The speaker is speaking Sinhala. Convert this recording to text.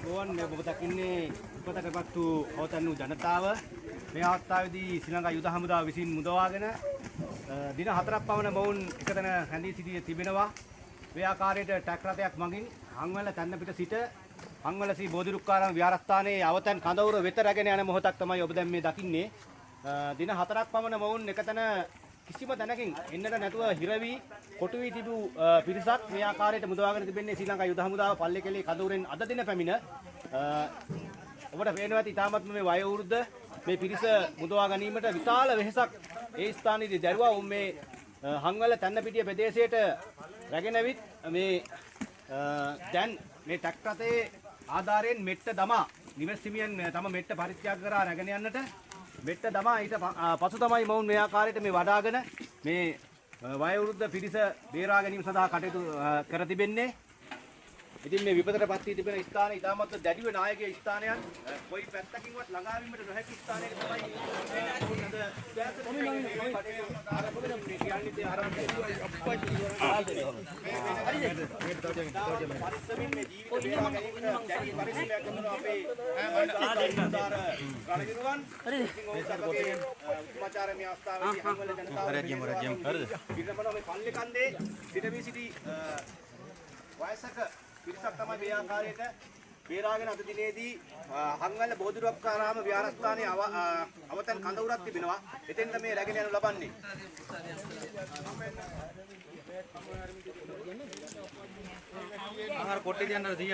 ගෝවන් ඔබ දකින්නේ උපතටපත් වූ අවතන් වූ ජනතාව මේ අවස්ථාවේදී ශ්‍රී ලංකා යුද හමුදාව විසින් මුදවාගෙන දින 4ක් පමණ මොවුන් එකතැන රැඳී සිටී තිබෙනවා. මේ ආකාරයට ටැක් රථයක් මගින් හංවැල තැන්න පිට සිට හංවැල සී බෝධිරුක්කාරාම විහාරස්ථානයේ අවතන් කඳවුර වෙත රැගෙන යන මොහොතක් තමයි ඔබ දැන් මේ දකින්නේ. දින 4ක් පමණ මොවුන් එකතැන කිසිම තැනකින් එන්නට නැතුව හිර වී කොටු වී තිබූ පිරිසක් මේ ආකාරයට මුදවාගෙන තිබෙන්නේ ශ්‍රී ලංකා යුද හමුදාව පල්ලේකැලේ කඳවුරෙන් අද දින පැමිණ ඔබට පේනවා ඇති ඉතාමත්ම මේ වයෝවෘද්ධ මේ පිරිස මුදවා ගැනීමට විශාල වෙහෙසක් ඒ ස්ථානයේදී දැරුවා. උන් මේ හංවැල තැන්නපිටිය ප්‍රදේශයට රැගෙන ඇවිත් මේ දැන් මේ ටැක් රථයේ ආධාරයෙන් මෙට්ට දමා නිවෙස්හිමියන් තම මෙට්ට පරිත්‍යාග කරා රැගෙන යන්නට මෙට්ට දමා ඊට පසු තමයි මොවුන් මේ ආකාරයට මේ වඩාගෙන මේ වයෝවෘද්ධ පිරිස බේරා ගැනීම සඳහා කටයුතු කර තිබෙන්නේ. ඉතින් මේ විපතටපත් වී තිබෙන ස්ථානය ඉතාමත් දැඩිව නායකයේ ස්ථානයන් කොයි පැත්තකින්වත් ළඟා වීමට නොහැකි ස්ථානයක තමයි වයසක පිරිසක් තමයි මේ ආකාරයට බේරාගෙන අද දිනේදී හංවැල බෝධිරුක්කාරාම විහාරස්ථානයේ අවතන් කඳවුරක් තිබෙනවා. එතෙන්ට මේ රැගෙන යනු ලබන්නේ. ආහාර කොට්ටේ තියන්න 100ට